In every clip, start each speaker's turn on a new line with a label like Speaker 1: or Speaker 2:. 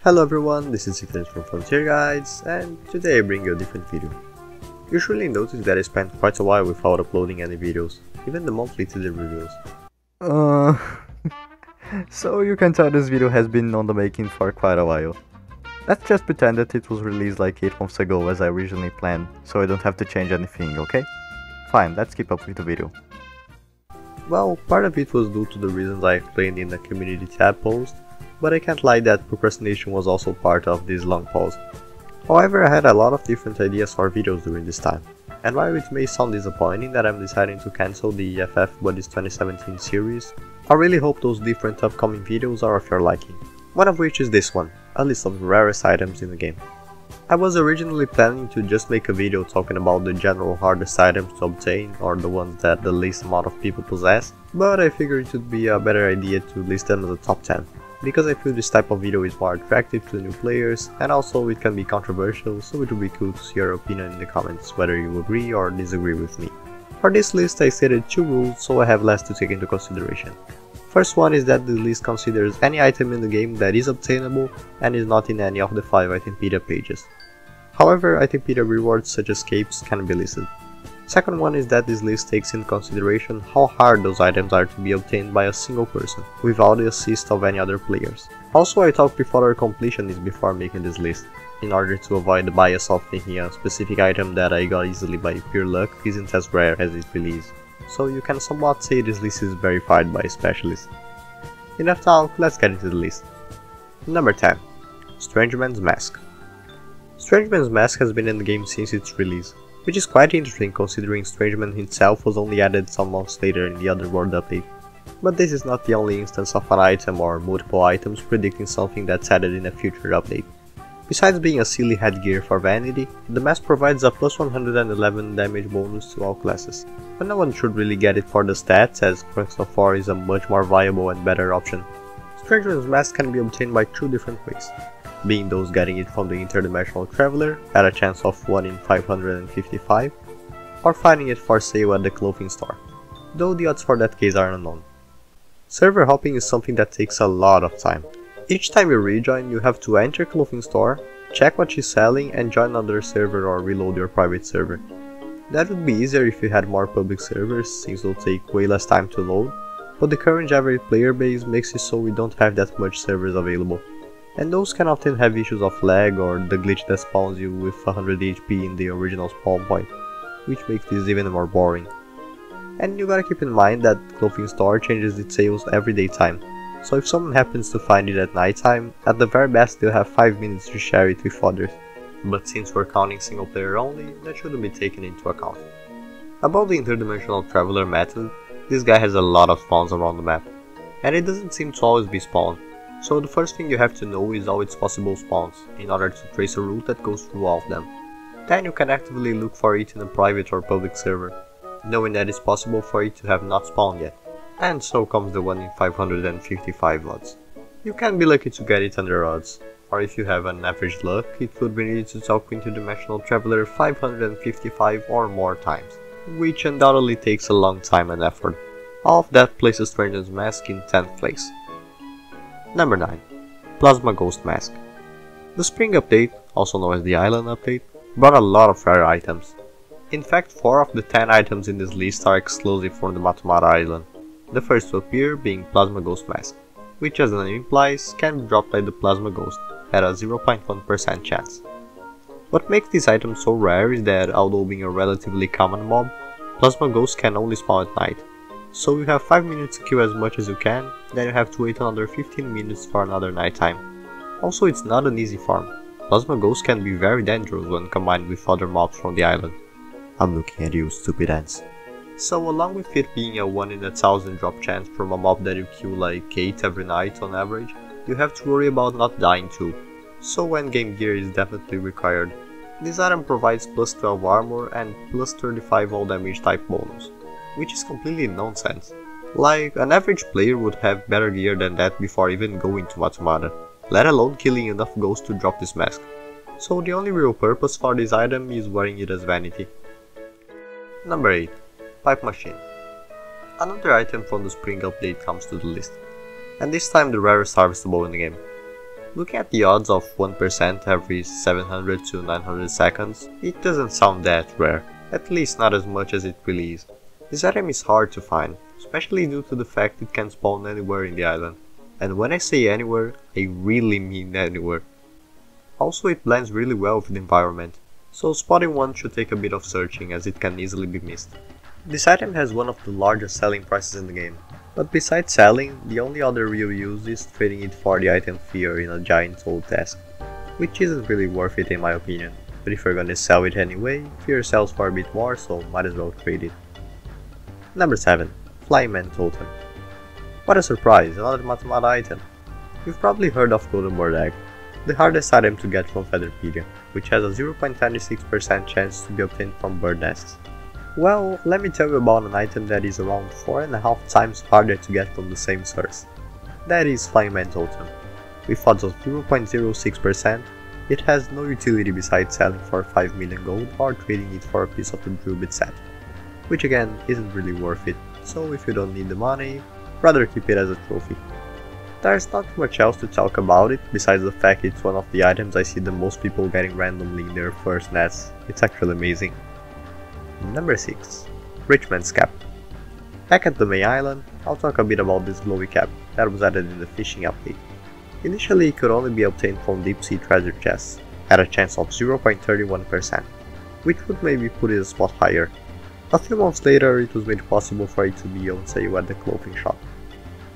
Speaker 1: Hello everyone, this is Ethan from Frontier Guides, and today I bring you a different video. You surely noticed that I spent quite a while without uploading any videos, even the monthly teaser reviews.
Speaker 2: So you can tell this video has been on the making for quite a while. Let's just pretend that it was released like 8 months ago as I originally planned, so I don't have to change anything, okay? Fine, let's keep up with the video.
Speaker 1: Well, part of it was due to the reasons I explained in the community tab post, but I can't lie that procrastination was also part of this long pause. However, I had a lot of different ideas for videos during this time, and while it may sound disappointing that I'm deciding to cancel the FF Wiki 2017 series, I really hope those different upcoming videos are of your liking, one of which is this one, a list of rarest items in the game. I was originally planning to just make a video talking about the general hardest items to obtain or the ones that the least amount of people possess, but I figured it would be a better idea to list them as a top 10. Because I feel this type of video is more attractive to new players, and also it can be controversial, so it would be cool to see your opinion in the comments whether you agree or disagree with me. For this list I stated 2 rules, so I have less to take into consideration. First one is that the list considers any item in the game that is obtainable and is not in any of the 5 Itempedia pages. However, Itempedia rewards such as capes can be listed. Second one is that this list takes into consideration how hard those items are to be obtained by a single person, without the assist of any other players. Also, I talked with other completionists before making this list, in order to avoid the bias of thinking a specific item that I got easily by pure luck isn't as rare as its release. So you can somewhat say this list is verified by specialists. Enough talk, let's get into the list. Number 10. Strangeman's Mask. Strangeman's Mask has been in the game since its release, which is quite interesting considering Strangeman himself was only added some months later in the Otherworld update. But this is not the only instance of an item or multiple items predicting something that's added in a future update. Besides being a silly headgear for vanity, the mask provides a plus 111 damage bonus to all classes, but no one should really get it for the stats, as Crunkstone 4 is a much more viable and better option. Strangeman's Mask can be obtained by 2 different ways, being those getting it from the Interdimensional Traveler at a chance of 1 in 555, or finding it for sale at the clothing store, though the odds for that case are unknown. Server hopping is something that takes a lot of time. Each time you rejoin, you have to enter clothing store, check what she's selling and join another server or reload your private server. That would be easier if you had more public servers, since they'll take way less time to load, but the current average player base makes it so we don't have that much servers available. And those can often have issues of lag or the glitch that spawns you with 100 HP in the original spawn point, which makes this even more boring. And you gotta keep in mind that clothing store changes its sales every daytime, so if someone happens to find it at nighttime, at the very best they'll have 5 minutes to share it with others. But since we're counting single player only, that shouldn't be taken into account. About the Interdimensional Traveler method, this guy has a lot of spawns around the map, and it doesn't seem to always be spawned. So the first thing you have to know is all its possible spawns, in order to trace a route that goes through all of them. Then you can actively look for it in a private or public server, knowing that it's possible for it to have not spawned yet. And so comes the 1 in 555 odds. You can be lucky to get it under odds, or if you have an average luck, it would be needed to talk with Interdimensional Traveler 555 or more times, which undoubtedly takes a long time and effort. All of that places Strangeman's Mask in 10th place. Number 9. Plasma Ghost Mask. The Spring Update, also known as the Island Update, brought a lot of rare items. In fact, 4 of the 10 items in this list are exclusive for the Matamata Island. The first to appear being Plasma Ghost Mask, which as the name implies, can be dropped by the Plasma Ghost at a 0.1% chance. What makes this item so rare is that although being a relatively common mob, Plasma Ghosts can only spawn at night. So you have 5 minutes to kill as much as you can, then you have to wait another 15 minutes for another nighttime. Also, it's not an easy farm. Plasma Ghosts can be very dangerous when combined with other mobs from the island. I'm looking at you, stupid ants. So along with it being a 1 in 1,000 drop chance from a mob that you kill like 8 every night on average, you have to worry about not dying too, so endgame gear is definitely required. This item provides plus 12 armor and plus 35 all damage type bonus, which is completely nonsense. Like, an average player would have better gear than that before even going to Matamata, let alone killing enough ghosts to drop this mask. So the only real purpose for this item is wearing it as vanity. Number 8. Pipe Machine. Another item from the Spring Update comes to the list, and this time the rarest harvestable in the game. Looking at the odds of 1% every 700 to 900 seconds, it doesn't sound that rare, at least not as much as it really is. This item is hard to find, especially due to the fact it can spawn anywhere in the island. And when I say anywhere, I really mean anywhere. Also, it blends really well with the environment, so spotting one should take a bit of searching as it can easily be missed. This item has one of the largest selling prices in the game, but besides selling, the only other real use is trading it for the item Fear in a giant soul task, which isn't really worth it in my opinion, but if you're gonna sell it anyway, Fear sells for a bit more, so might as well trade it. Number 7. Flying Man Totem. What a surprise, another Matamata item. You've probably heard of Golden Bird Egg, the hardest item to get from Featherpedia, which has a 0.26% chance to be obtained from bird nests. Well, let me tell you about an item that is around 4.5 times harder to get from the same source. That is Flying Man Totem. With odds of 0.06%, it has no utility besides selling for 5 million gold or trading it for a piece of the Drillbit set, which again isn't really worth it, so if you don't need the money, rather keep it as a trophy. There's not much else to talk about it, besides the fact it's one of the items I see the most people getting randomly in their first nests. It's actually amazing. Number 6. Rich Man's Cap. Back at the main island, I'll talk a bit about this glowy cap that was added in the fishing update. Initially it could only be obtained from deep sea treasure chests, at a chance of 0.31%, which would maybe put it a spot higher. A few months later it was made possible for it to be on sale at the clothing shop.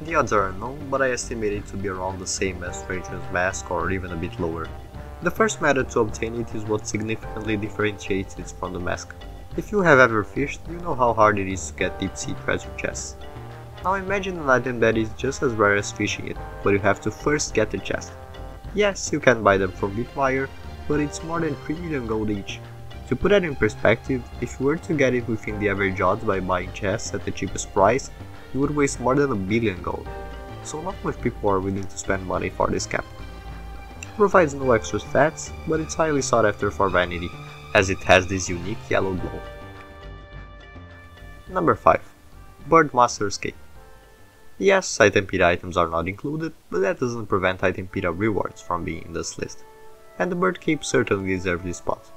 Speaker 1: The odds are unknown, but I estimate it to be around the same as Stranger's Mask or even a bit lower. The first method to obtain it is what significantly differentiates it from the mask. If you have ever fished, you know how hard it is to get deep sea treasure chests. Now imagine an item that is just as rare as fishing it, but you have to first get the chest. Yes, you can buy them from Bitwire, but it's more than 3 million gold each. To put that in perspective, if you were to get it within the average odds by buying chests at the cheapest price, you would waste more than 1 billion gold, so not much people are willing to spend money for this cap. It provides no extra stats, but it's highly sought after for vanity, as it has this unique yellow glow. Number 5. Birdmaster's Cape. Yes, Itempedia items are not included, but that doesn't prevent Itempedia rewards from being in this list, and the Bird Cape certainly deserves this spot.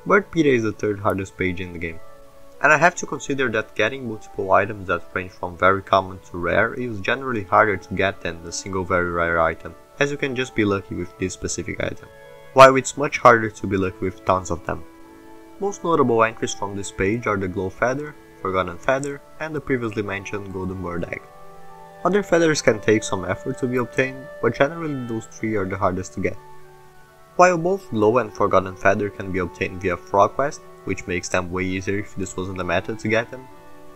Speaker 1: Birdpedia is the third hardest page in the game, and I have to consider that getting multiple items that range from very common to rare is generally harder to get than a single very rare item, as you can just be lucky with this specific item, while it's much harder to be lucky with tons of them. Most notable entries from this page are the Glow Feather, Forgotten Feather, and the previously mentioned Golden Bird Egg. Other feathers can take some effort to be obtained, but generally those three are the hardest to get. While both Glow and Forgotten Feather can be obtained via Frog Quest, which makes them way easier if this wasn't the method to get them,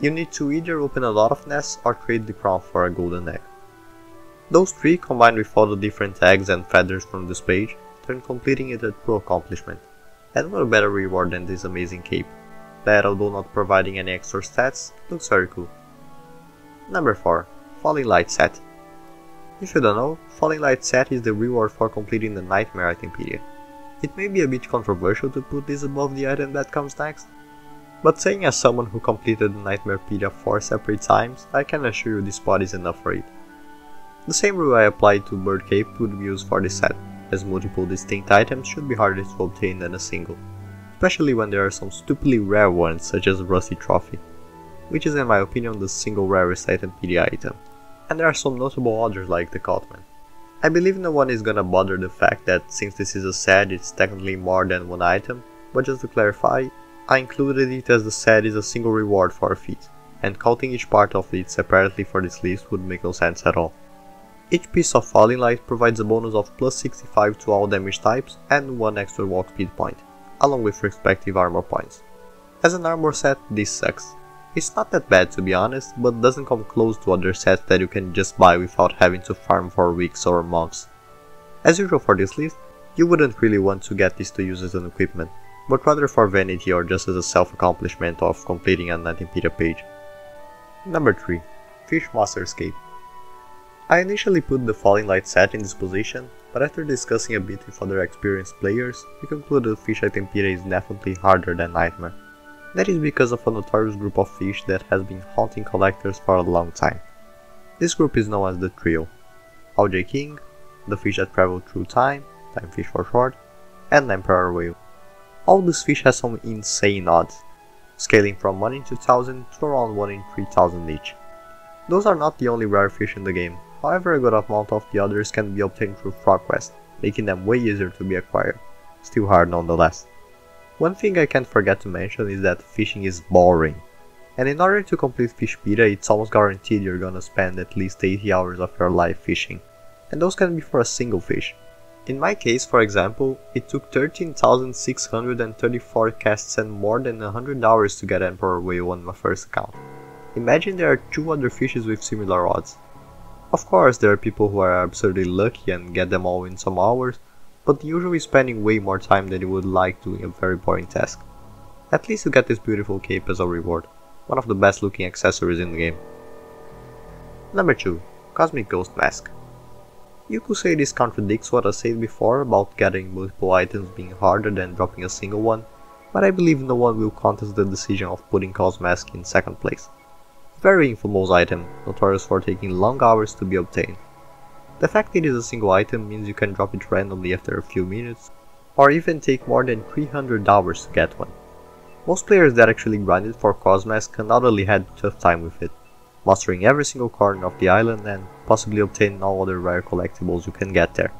Speaker 1: you need to either open a lot of nests or trade the crown for a golden egg. Those three, combined with all the different eggs and feathers from this page, turn completing it a true accomplishment, and what a better reward than this amazing cape, that although not providing any extra stats, looks very cool. Number 4. Falling Light Set. If you don't know, Falling Light Set is the reward for completing the Nightmare Itempedia. It may be a bit controversial to put this above the item that comes next, but saying as someone who completed the Nightmarepedia 4 separate times, I can assure you this spot is enough for it. The same rule I applied to Bird Cape would be used for this set, as multiple distinct items should be harder to obtain than a single, especially when there are some stupidly rare ones such as Rusty Trophy, which is in my opinion the single rarest Itempedia item, and there are some notable others like the Cotman. I believe no one is gonna bother the fact that since this is a set it's technically more than one item, but just to clarify, I included it as the set is a single reward for a feat, and counting each part of it separately for this list would make no sense at all. Each piece of Falling Light provides a bonus of plus 65 to all damage types and 1 extra walk speed point, along with respective armor points. As an armor set, this sucks. It's not that bad to be honest, but doesn't come close to other sets that you can just buy without having to farm for weeks or months. As usual for this list, you wouldn't really want to get this to use as an equipment, but rather for vanity or just as a self-accomplishment of completing an Itempedia page. Number 3. Fishmaster's Cape. I initially put the Falling Light set in this position, but after discussing a bit with other experienced players, we concluded Fish Itempedia is definitely harder than Nightmare. That is because of a notorious group of fish that has been haunting collectors for a long time. This group is known as the Trio: OJ King, the fish that travel through time, time fish for short, and emperor whale. All these fish have some insane odds, scaling from 1 in 2000 to around 1 in 3000 each. Those are not the only rare fish in the game, however a good amount of the others can be obtained through frog quests, making them way easier to be acquired, still hard nonetheless. One thing I can't forget to mention is that fishing is boring, and in order to complete Fishpedia it's almost guaranteed you're gonna spend at least 80 hours of your life fishing, and those can be for a single fish. In my case, for example, it took 13,634 casts and more than 100 hours to get Emperor Whale on my first account. Imagine there are 2 other fishes with similar odds. Of course, there are people who are absurdly lucky and get them all in some hours, but usually spending way more time than you would like doing a very boring task. At least you get this beautiful cape as a reward, one of the best looking accessories in the game. Number 2. Cosmic Ghost Mask. You could say this contradicts what I said before about getting multiple items being harder than dropping a single one, but I believe no one will contest the decision of putting Cos Mask in second place. Very infamous item, notorious for taking long hours to be obtained. The fact it is a single item means you can drop it randomly after a few minutes, or even take more than 300 hours to get one. Most players that actually grinded for Cos Mask undoubtedly had a tough time with it, mastering every single corner of the island and possibly obtaining all other rare collectibles you can get there.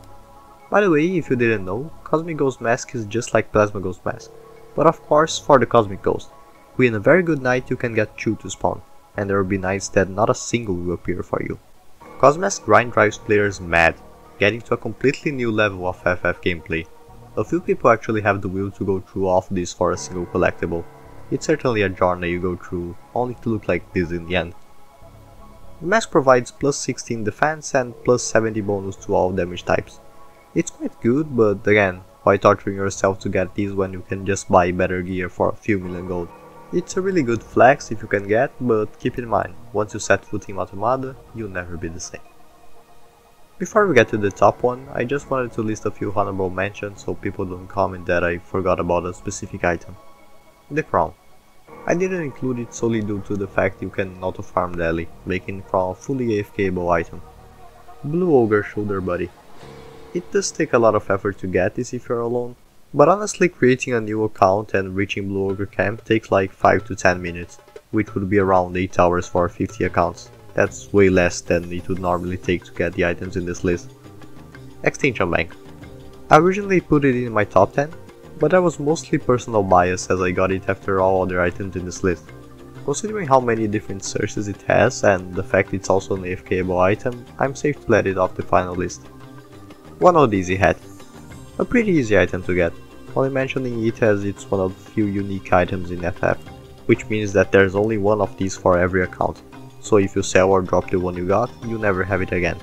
Speaker 1: By the way, if you didn't know, Cosmic Ghost Mask is just like Plasma Ghost Mask, but of course for the Cosmic Ghost. Within a very good night you can get 2 to spawn, and there will be nights that not a single will appear for you. Cos Mask grind drives players mad, getting to a completely new level of FF gameplay. A few people actually have the will to go through all of this for a single collectible. It's certainly a journey you go through, only to look like this in the end. The mask provides plus 16 defense and plus 70 bonus to all damage types. It's quite good, but again, why torturing yourself to get these when you can just buy better gear for a few million gold? It's a really good flex if you can get, but keep in mind, once you set foot in Matamada, you'll never be the same. Before we get to the top one, I just wanted to list a few honorable mentions so people don't comment that I forgot about a specific item. The crown. I didn't include it solely due to the fact you can auto-farm daily, making the crown a fully AFKable item. Blue Ogre Shoulder Buddy. It does take a lot of effort to get this if you're alone, but honestly creating a new account and reaching Blue Ogre Camp takes like 5 to 10 minutes, which would be around 8 hours for 50 accounts. That's way less than it would normally take to get the items in this list. Extinction Bank. I originally put it in my top 10, but that was mostly personal bias as I got it after all other items in this list. Considering how many different searches it has and the fact it's also an AFKable item, I'm safe to let it off the final list. One Old Easy Hat. A pretty easy item to get, only mentioning it as it's one of the few unique items in FF, which means that there's only one of these for every account, so if you sell or drop the one you got, you never have it again,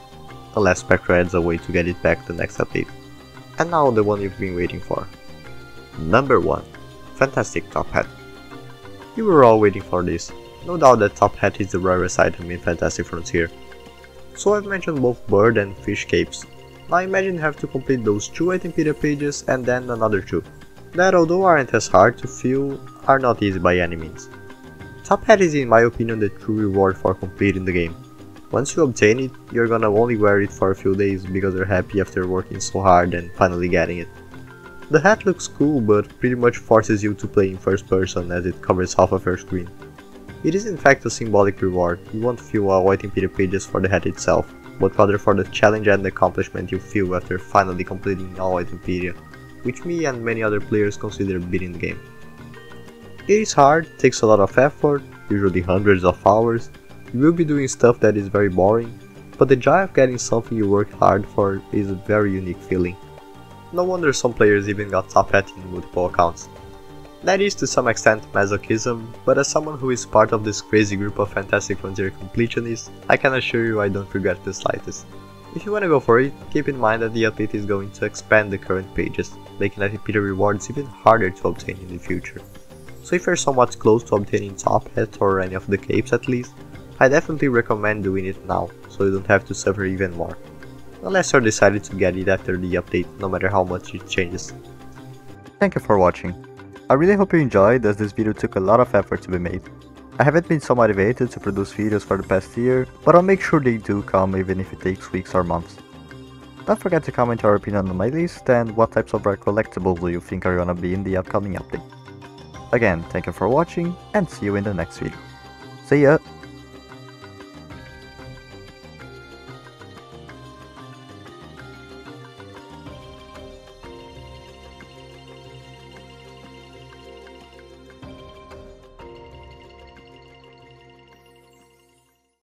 Speaker 1: unless Spectre adds a way to get it back the next update. And now the one you've been waiting for. Number 1. Fantastic Top Hat. You were all waiting for this. No doubt that Top Hat is the rarest item in Fantastic Frontier. So I've mentioned both bird and fish capes. Now imagine you have to complete those 2 Wikipedia pages and then another 2. That, although aren't as hard to fill, are not easy by any means. Top Hat is in my opinion the true reward for completing the game. Once you obtain it, you're gonna only wear it for a few days because you're happy after working so hard and finally getting it. The hat looks cool, but pretty much forces you to play in first person as it covers half of your screen. It is in fact a symbolic reward. You won't feel Wikipedia pages for the hat itself, but rather for the challenge and accomplishment you feel after finally completing all Wikipedia, which me and many other players consider beating the game. It is hard, takes a lot of effort, usually hundreds of hours. You will be doing stuff that is very boring, but the joy of getting something you worked hard for is a very unique feeling. No wonder some players even got Top Hat in multiple accounts. That is to some extent masochism, but as someone who is part of this crazy group of Fantastic Frontier completionists, I can assure you I don't regret the slightest. If you wanna go for it, keep in mind that the update is going to expand the current pages, making Wikipedia rewards even harder to obtain in the future. So if you're somewhat close to obtaining Top Hat or any of the capes at least, I definitely recommend doing it now, so you don't have to suffer even more. Unless you're decided to get it after the update, no matter how much it changes.
Speaker 2: Thank you for watching. I really hope you enjoyed, as this video took a lot of effort to be made. I haven't been so motivated to produce videos for the past year, but I'll make sure they do come even if it takes weeks or months. Don't forget to comment your opinion on my list and what types of rare collectibles do you think are gonna be in the upcoming update. Again, thank you for watching and see you in the next video. See ya!